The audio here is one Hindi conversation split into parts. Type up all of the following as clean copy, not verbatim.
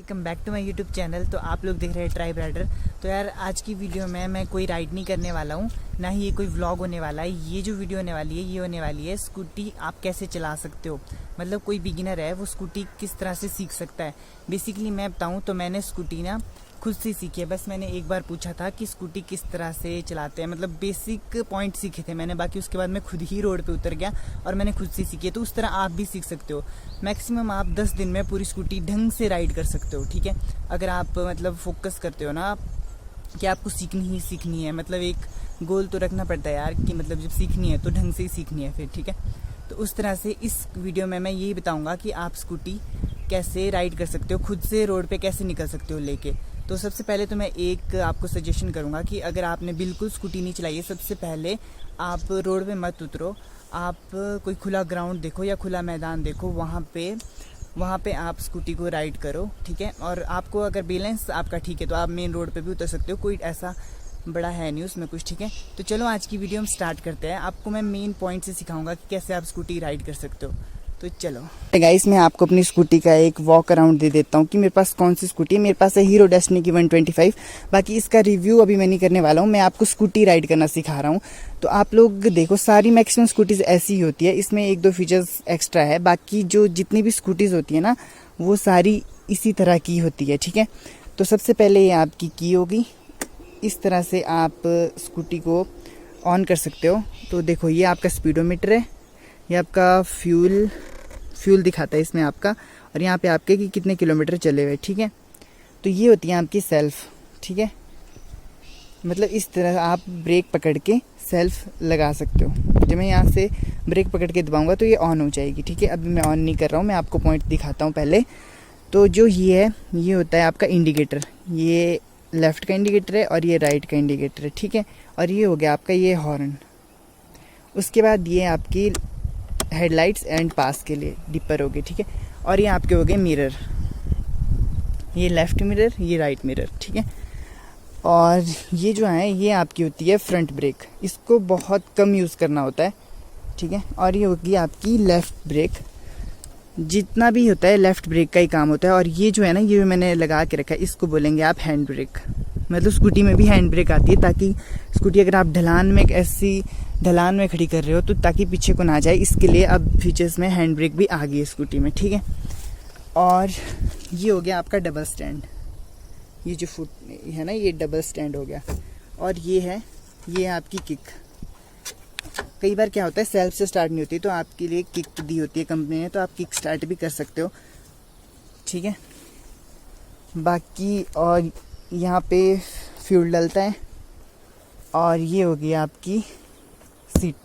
Welcome back to my YouTube channel. तो आप लोग देख रहे हैं ट्राइब राइडर। तो यार आज की वीडियो में मैं कोई राइड नहीं करने वाला हूँ, ना ही ये कोई व्लॉग होने वाला है। ये जो वीडियो होने वाली है ये होने वाली है स्कूटी आप कैसे चला सकते हो, मतलब कोई बिगिनर है वो स्कूटी किस तरह से सीख सकता है। बेसिकली मैं बताऊँ तो मैंने स्कूटी ना खुद से सीखी है। बस मैंने एक बार पूछा था कि स्कूटी किस तरह से चलाते हैं, मतलब बेसिक पॉइंट सीखे थे मैंने। बाकी उसके बाद मैं खुद ही रोड पे उतर गया और मैंने खुद से सीखी है। तो उस तरह आप भी सीख सकते हो। मैक्सिमम आप 10 दिन में पूरी स्कूटी ढंग से राइड कर सकते हो, ठीक है। अगर आप मतलब फोकस करते हो ना कि आपको सीखनी ही सीखनी है, मतलब एक गोल तो रखना पड़ता है यार कि मतलब जब सीखनी है तो ढंग से ही सीखनी है फिर, ठीक है। तो उस तरह से इस वीडियो में मैं यही बताऊंगा कि आप स्कूटी कैसे राइड कर सकते हो, खुद से रोड पे कैसे निकल सकते हो लेके। तो सबसे पहले तो मैं एक आपको सजेशन करूंगा कि अगर आपने बिल्कुल स्कूटी नहीं चलाई है, सबसे पहले आप रोड पे मत उतरो। आप कोई खुला ग्राउंड देखो या खुला मैदान देखो, वहाँ पे आप स्कूटी को राइड करो, ठीक है। और आपको अगर बैलेंस आपका ठीक है तो आप मेन रोड पे भी उतर सकते हो, कोई ऐसा बड़ा है नहीं उसमें कुछ, ठीक है। तो चलो आज की वीडियो हम स्टार्ट करते हैं। आपको मैं मेन पॉइंट से सिखाऊंगा कि कैसे आप स्कूटी राइड कर सकते हो। तो चलो गाइस, मैं आपको अपनी स्कूटी का एक वॉक अराउंड दे देता हूँ कि मेरे पास कौन सी स्कूटी है। मेरे पास है हीरो डेस्टिनी की 125। बाकी इसका रिव्यू अभी मैं नहीं करने वाला हूँ, मैं आपको स्कूटी राइड करना सिखा रहा हूँ। तो आप लोग देखो, सारी मैक्सिमम स्कूटीज ऐसी ही होती है, इसमें एक दो फीचर्स एक्स्ट्रा है। बाकी जो जितनी भी स्कूटीज होती है ना वो सारी इसी तरह की होती है, ठीक है। तो सबसे पहले ये आपकी की होगी, इस तरह से आप स्कूटी को ऑन कर सकते हो। तो देखो ये आपका स्पीडोमीटर है, ये आपका फ्यूल दिखाता है इसमें आपका, और यहाँ पे आपके कि कितने किलोमीटर चले हुए, ठीक है। तो ये होती है आपकी सेल्फ, ठीक है। मतलब इस तरह आप ब्रेक पकड़ के सेल्फ लगा सकते हो। जब मैं यहाँ से ब्रेक पकड़ के दबाऊंगा तो ये ऑन हो जाएगी, ठीक है। अभी मैं ऑन नहीं कर रहा हूँ, मैं आपको पॉइंट दिखाता हूँ पहले। तो जो ये है ये होता है आपका इंडिकेटर, ये लेफ़्ट का इंडिकेटर है और ये राइट का इंडिकेटर है, ठीक है। और ये हो गया आपका ये हॉर्न। उसके बाद ये आपकी हेडलाइट्स एंड पास के लिए डिपर हो गए, ठीक है। और ये आपके हो गए मिरर, ये लेफ़्ट मिरर ये राइट मिरर, ठीक है। और ये जो है ये आपकी होती है फ्रंट ब्रेक, इसको बहुत कम यूज़ करना होता है, ठीक है। और ये होगी आपकी लेफ़्ट ब्रेक, जितना भी होता है लेफ़्ट ब्रेक का ही काम होता है। और ये जो है ना ये मैंने लगा के रखा है, इसको बोलेंगे आप हैंड ब्रेक। मतलब स्कूटी में भी हैंड ब्रेक आती है, ताकि स्कूटी अगर आप ढलान में एक ऐसी ढलान में खड़ी कर रहे हो तो ताकि पीछे को ना जाए, इसके लिए अब फीचर्स में हैंड ब्रेक भी आ गई है स्कूटी में, ठीक है। और ये हो गया आपका डबल स्टैंड, ये जो फुट है ना ये डबल स्टैंड हो गया। और ये आपकी किक। कई बार क्या होता है सेल्फ से स्टार्ट नहीं होती, तो आपके लिए किक दी होती है कंपनी ने, तो आप किक स्टार्ट भी कर सकते हो, ठीक है। बाकी और यहाँ पे फ्यूल डलता है। और ये होगी आपकी सीट,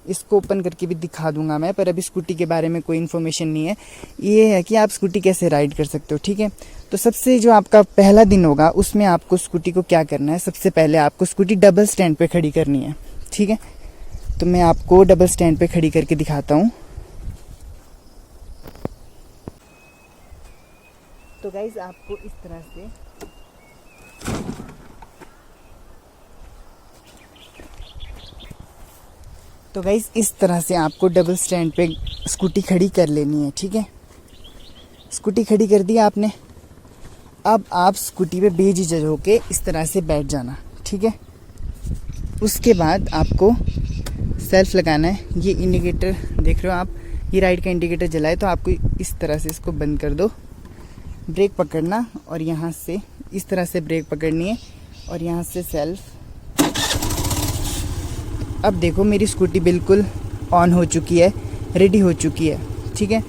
इसको ओपन करके भी दिखा दूंगा मैं, पर अभी स्कूटी के बारे में कोई इन्फॉर्मेशन नहीं है। ये है कि आप स्कूटी कैसे राइड कर सकते हो, ठीक है। तो सबसे जो आपका पहला दिन होगा उसमें आपको स्कूटी को क्या करना है, सबसे पहले आपको स्कूटी डबल स्टैंड पे खड़ी करनी है, ठीक है। तो मैं आपको डबल स्टैंड पे खड़ी करके दिखाता हूँ। तो गाइज आपको इस तरह से इस तरह से आपको डबल स्टैंड पे स्कूटी खड़ी कर लेनी है, ठीक है। स्कूटी खड़ी कर दी आपने, अब आप स्कूटी पे बेझिझक होके इस तरह से बैठ जाना, ठीक है। उसके बाद आपको सेल्फ लगाना है। ये इंडिकेटर देख रहे हो आप, ये राइट का इंडिकेटर जला है, तो आपको इस तरह से इसको बंद कर दो। ब्रेक पकड़ना और यहाँ से इस तरह से ब्रेक पकड़नी है और यहाँ से सेल्फ। अब देखो मेरी स्कूटी बिल्कुल ऑन हो चुकी है, रेडी हो चुकी है, ठीक है।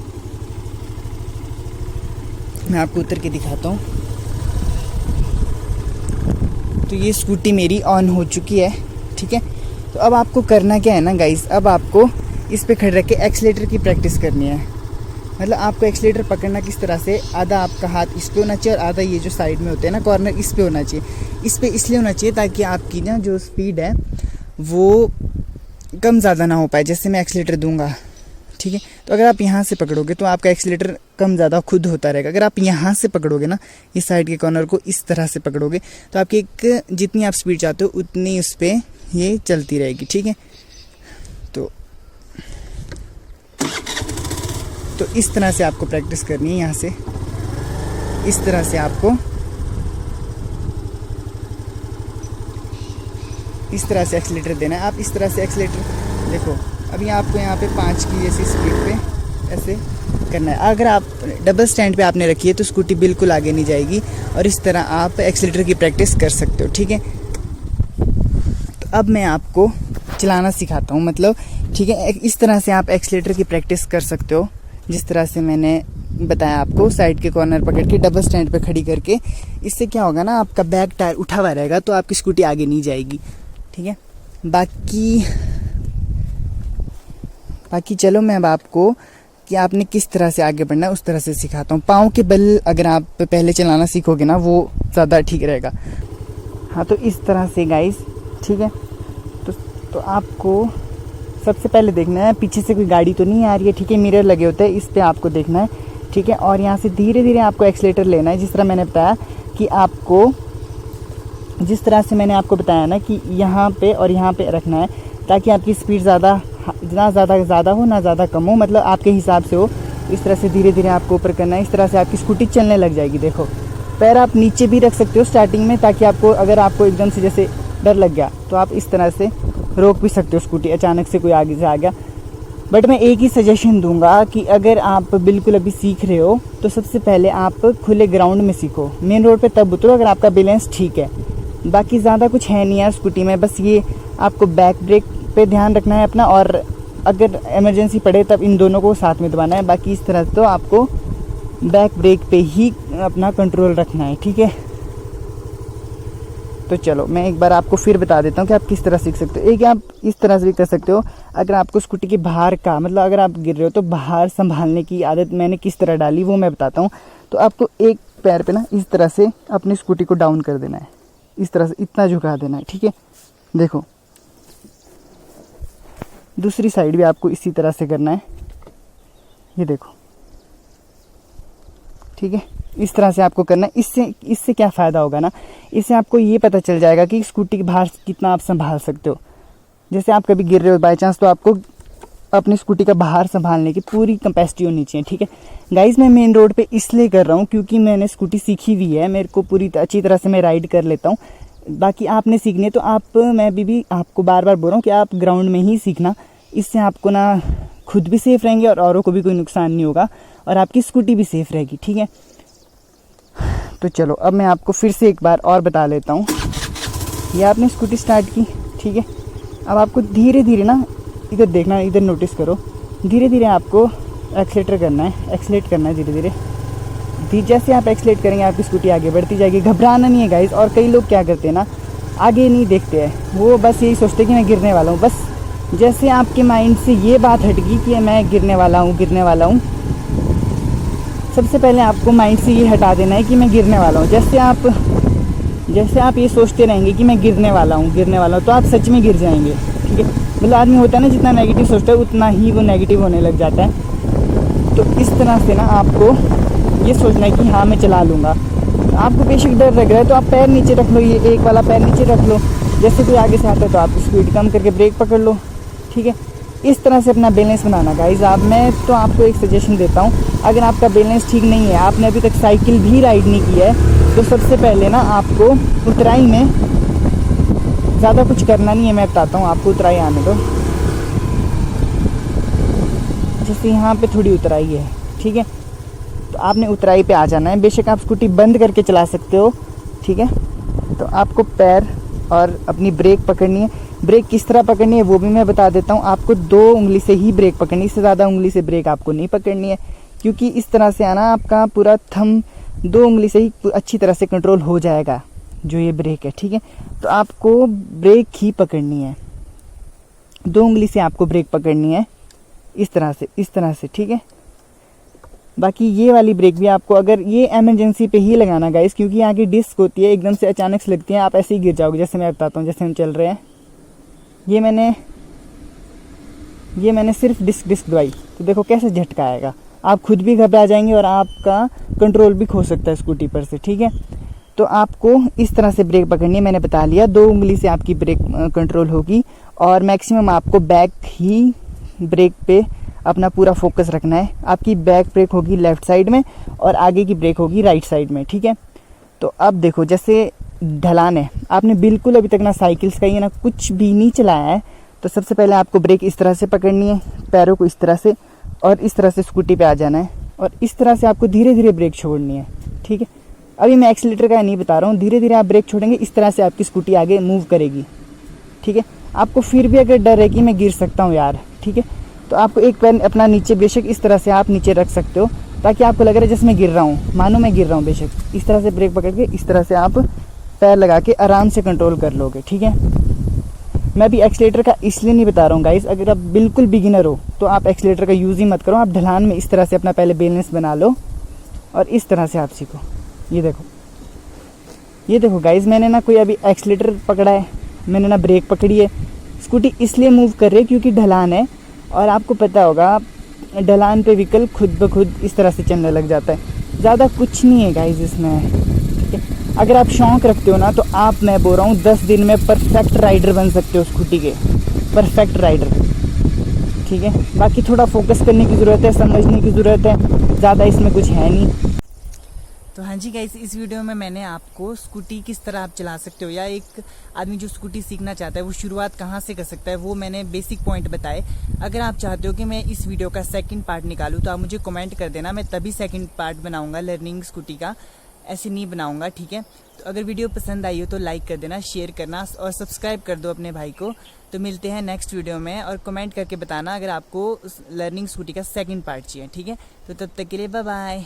मैं आपको उतर के दिखाता हूँ। तो ये स्कूटी मेरी ऑन हो चुकी है, ठीक है। तो अब आपको करना क्या है ना गाइस, अब आपको इस पे खड़े रख के एक्सीलेटर की प्रैक्टिस करनी है। मतलब आपको एक्सीलेटर पकड़ना किस तरह से, आधा आपका हाथ इस पे होना चाहिए और आधा ये जो साइड में होते हैं ना कॉर्नर, इस पे होना चाहिए। इस पे इसलिए होना चाहिए ताकि आपकी ना जो स्पीड है वो कम ज़्यादा ना हो पाए। जैसे मैं एक्सीलेटर दूंगा, ठीक है, तो अगर आप यहाँ से पकड़ोगे तो आपका एक्सीलेटर कम ज़्यादा खुद होता रहेगा। अगर आप यहाँ से पकड़ोगे ना, इस साइड के कॉर्नर को इस तरह से पकड़ोगे तो आपकी एक जितनी आप स्पीड चाहते हो उतनी उस पर ये चलती रहेगी, ठीक है। तो इस तरह से आपको प्रैक्टिस करनी है यहाँ से। इस तरह से आपको इस तरह से एक्सीलेटर देना है। आप इस तरह से एक्सीलेटर देखो, अभी आपको यहाँ पे 5 की जैसी स्पीड पे ऐसे करना है। अगर आप डबल स्टैंड पे आपने रखी है तो स्कूटी बिल्कुल आगे नहीं जाएगी, और इस तरह आप एक्सीलेटर की प्रैक्टिस कर सकते हो, ठीक है। तो अब मैं आपको चलाना सिखाता हूँ, मतलब ठीक है, इस तरह से आप एक्सीलेटर की प्रैक्टिस कर सकते हो, जिस तरह से मैंने बताया आपको, साइड के कॉर्नर पकड़ के डबल स्टैंड पे खड़ी करके। इससे क्या होगा ना, आपका बैक टायर उठा हुआ रहेगा तो आपकी स्कूटी आगे नहीं जाएगी, ठीक है। बाकी चलो मैं अब आपको कि आपने किस तरह से आगे बढ़ना है उस तरह से सिखाता हूँ। पाँव के बल अगर आप पहले चलाना सीखोगे ना, वो ज़्यादा ठीक रहेगा। हाँ, तो इस तरह से गाइस, ठीक है। तो आपको सबसे पहले देखना है पीछे से कोई गाड़ी तो नहीं आ रही है, ठीक है। मिरर लगे होते हैं, इस पर आपको देखना है, ठीक है। और यहाँ से धीरे धीरे आपको एक्सीलेटर लेना है, जिस तरह मैंने बताया कि आपको, जिस तरह से मैंने आपको बताया ना कि यहाँ पे और यहाँ पे रखना है, ताकि आपकी स्पीड ना ज़्यादा हो ना ज़्यादा कम हो, मतलब आपके हिसाब से हो। इस तरह से धीरे धीरे आपको ऊपर करना है, इस तरह से आपकी स्कूटी चलने लग जाएगी। देखो, पैर आप नीचे भी रख सकते हो स्टार्टिंग में, ताकि आपको, अगर आपको एकदम से जैसे डर लग गया तो आप इस तरह से रोक भी सकते हो स्कूटी, अचानक से कोई आगे से आ गया। बट मैं एक ही सजेशन दूंगा कि अगर आप बिल्कुल अभी सीख रहे हो तो सबसे पहले आप खुले ग्राउंड में सीखो, मेन रोड पे तब उतरो अगर आपका बैलेंस ठीक है। बाकी ज़्यादा कुछ है नहीं यार स्कूटी में, बस ये आपको बैक ब्रेक पे ध्यान रखना है अपना, और अगर इमरजेंसी पड़े तब इन दोनों को साथ में दबाना है। बाकी इस तरह तो आपको बैक ब्रेक पे ही अपना कंट्रोल रखना है, ठीक है। तो चलो मैं एक बार आपको फिर बता देता हूँ कि आप किस तरह सीख सकते हो। एक आप इस तरह से भी कर सकते हो, अगर आपको स्कूटी के बाहर का, मतलब अगर आप गिर रहे हो तो बाहर संभालने की आदत मैंने किस तरह डाली वो मैं बताता हूँ। तो आपको एक पैर पे ना इस तरह से अपनी स्कूटी को डाउन कर देना है, इस तरह से इतना झुका देना है, ठीक है। देखो, दूसरी साइड भी आपको इसी तरह से करना है, ये देखो, ठीक है। इस तरह से आपको करना है। इससे क्या फ़ायदा होगा ना, इससे आपको ये पता चल जाएगा कि स्कूटी के बाहर कितना आप संभाल सकते हो। जैसे आप कभी गिर रहे हो बाई चांस, तो आपको अपनी स्कूटी का बाहर संभालने की पूरी कैपेसिटी होनी चाहिए, ठीक है। गाइस, मैं मेन रोड पे इसलिए कर रहा हूँ क्योंकि मैंने स्कूटी सीखी हुई है, मेरे को पूरी अच्छी तरह से मैं राइड कर लेता हूँ। बाकी आपने सीखनी है तो मैं भी आपको बार बार बोल रहा हूँ कि आप ग्राउंड में ही सीखना। इससे आपको ना खुद भी सेफ़ रहेंगे और औरों को भी कोई नुकसान नहीं होगा, और आपकी स्कूटी भी सेफ़ रहेगी, ठीक है। तो चलो अब मैं आपको फिर से एक बार और बता लेता हूँ। ये आपने स्कूटी स्टार्ट की, ठीक है। अब आपको धीरे धीरे ना, इधर देखना, इधर नोटिस करो, धीरे धीरे आपको एक्सीलेटर करना है, एक्सीलेट करना है धीरे धीरे। जैसे आप एक्सीलेट करेंगे आपकी स्कूटी आगे बढ़ती जाएगी, घबराना नहीं है गाइस। और कई लोग क्या करते हैं ना, आगे नहीं देखते हैं, वो बस यही सोचते हैं कि मैं गिरने वाला हूँ। बस जैसे आपके माइंड से ये बात हटेगी कि मैं गिरने वाला हूँ, सबसे पहले आपको माइंड से ये हटा देना है कि मैं गिरने वाला हूँ। जैसे आप ये सोचते रहेंगे कि मैं गिरने वाला हूँ, तो आप सच में गिर जाएंगे, ठीक है। मतलब आदमी होता है ना, जितना नेगेटिव सोचता है उतना ही वो नेगेटिव होने लग जाता है। तो इस तरह से ना आपको ये सोचना है कि हाँ मैं चला लूँगा। आपको बेशक डर लग रहा है तो आप पैर नीचे रख लो, ये एक वाला पैर नीचे रख लो। जैसे कोई आगे से आता है तो आप स्पीड कम करके ब्रेक पकड़ लो, ठीक है। इस तरह से अपना बैलेंस बनाना गाइज। मैं तो आपको एक सजेशन देता हूँ, अगर आपका बैलेंस ठीक नहीं है, आपने अभी तक साइकिल भी राइड नहीं की है, तो सबसे पहले ना आपको उतराई में ज़्यादा कुछ करना नहीं है। मैं बताता हूँ आपको, उतराई आने दो। जैसे यहाँ पे थोड़ी उतराई है, ठीक है, तो आपने उतराई पे आ जाना है। बेशक आप स्कूटी बंद करके चला सकते हो, ठीक है। तो आपको पैर और अपनी ब्रेक पकड़नी है। ब्रेक किस तरह पकड़नी है वो भी मैं बता देता हूँ। आपको 2 उंगली से ही ब्रेक पकड़नी है, इससे ज़्यादा उंगली से ब्रेक आपको नहीं पकड़नी है, क्योंकि इस तरह से आना आपका पूरा थंब 2 उंगली से ही अच्छी तरह से कंट्रोल हो जाएगा जो ये ब्रेक है, ठीक है। तो आपको ब्रेक ही पकड़नी है, 2 उंगली से आपको ब्रेक पकड़नी है, इस तरह से, ठीक है। बाकी ये वाली ब्रेक भी आपको, अगर ये इमरजेंसी पे ही लगाना गाइस, क्योंकि यहाँ की डिस्क होती है, एकदम से अचानक से लगती है, आप ऐसे ही गिर जाओगे। जैसे मैं बताता हूँ, जैसे हम चल रहे हैं, ये मैंने सिर्फ डिस्क दबाई, तो देखो कैसे झटका आएगा। आप खुद भी घबरा जाएंगे और आपका कंट्रोल भी खो सकता है स्कूटी पर से, ठीक है। तो आपको इस तरह से ब्रेक पकड़नी है, मैंने बता लिया। 2 उंगली से आपकी ब्रेक कंट्रोल होगी, और मैक्सिमम आपको बैक ही ब्रेक पे अपना पूरा फोकस रखना है। आपकी बैक ब्रेक होगी लेफ्ट साइड में और आगे की ब्रेक होगी राइट साइड में, ठीक है। तो अब देखो जैसे ढलान है, आपने बिल्कुल अभी तक ना साइकिल्स का ये ना कुछ भी नहीं चलाया है, तो सबसे पहले आपको ब्रेक इस तरह से पकड़नी है, पैरों को इस तरह से, और इस तरह से स्कूटी पे आ जाना है और इस तरह से आपको धीरे धीरे ब्रेक छोड़नी है, ठीक है। अभी मैं एक्सीलेटर का नहीं बता रहा हूँ, धीरे धीरे आप ब्रेक छोड़ेंगे, इस तरह से आपकी स्कूटी आगे मूव करेगी, ठीक है। आपको फिर भी अगर डर है कि मैं गिर सकता हूँ यार, ठीक है, तो आपको एक पैर अपना नीचे बेशक इस तरह से आप नीचे रख सकते हो, ताकि आपको लग रहा है जैसे मैं गिर रहा हूँ, मानो मैं गिर रहा हूँ, बेशक इस तरह से ब्रेक पकड़ के इस तरह से आप पैर लगा के आराम से कंट्रोल कर लोगे, ठीक है। मैं भी एक्सीलेटर का इसलिए नहीं बता रहा हूँ गाइस, अगर आप बिल्कुल बिगिनर हो तो आप एक्सीलेटर का यूज़ ही मत करो। आप ढलान में इस तरह से अपना पहले बैलेंस बना लो और इस तरह से आप सीखो। ये देखो गाइस, मैंने ना कोई अभी एक्सीलेटर पकड़ा है, मैंने ना ब्रेक पकड़ी है। स्कूटी इसलिए मूव कर रही है क्योंकि ढलान है, और आपको पता होगा ढलान पे व्हीकल खुद ब खुद इस तरह से चलने लग जाता है। ज़्यादा कुछ नहीं है गाइस इसमें, ठीक है। अगर आप शौक़ रखते हो ना, तो आप, मैं बोल रहा हूँ 10 दिन में परफेक्ट राइडर बन सकते हो स्कूटी के, परफेक्ट राइडर, ठीक है। बाकी थोड़ा फोकस करने की ज़रूरत है, समझने की ज़रूरत है, ज़्यादा इसमें कुछ है नहीं। तो हाँ जी गाइस, इस वीडियो में मैंने आपको स्कूटी किस तरह आप चला सकते हो, या एक आदमी जो स्कूटी सीखना चाहता है वो शुरुआत कहाँ से कर सकता है, वो मैंने बेसिक पॉइंट बताए। अगर आप चाहते हो कि मैं इस वीडियो का सेकंड पार्ट निकालूँ तो आप मुझे कमेंट कर देना, मैं तभी सेकंड पार्ट बनाऊंगा लर्निंग स्कूटी का, ऐसे नहीं बनाऊंगा, ठीक है। तो अगर वीडियो पसंद आई हो तो लाइक कर देना, शेयर करना और सब्सक्राइब कर दो अपने भाई को। तो मिलते हैं नेक्स्ट वीडियो में, और कमेंट करके बताना अगर आपको लर्निंग स्कूटी का सेकंड पार्ट चाहिए, ठीक है। तो तब तक के लिए बाय बाय।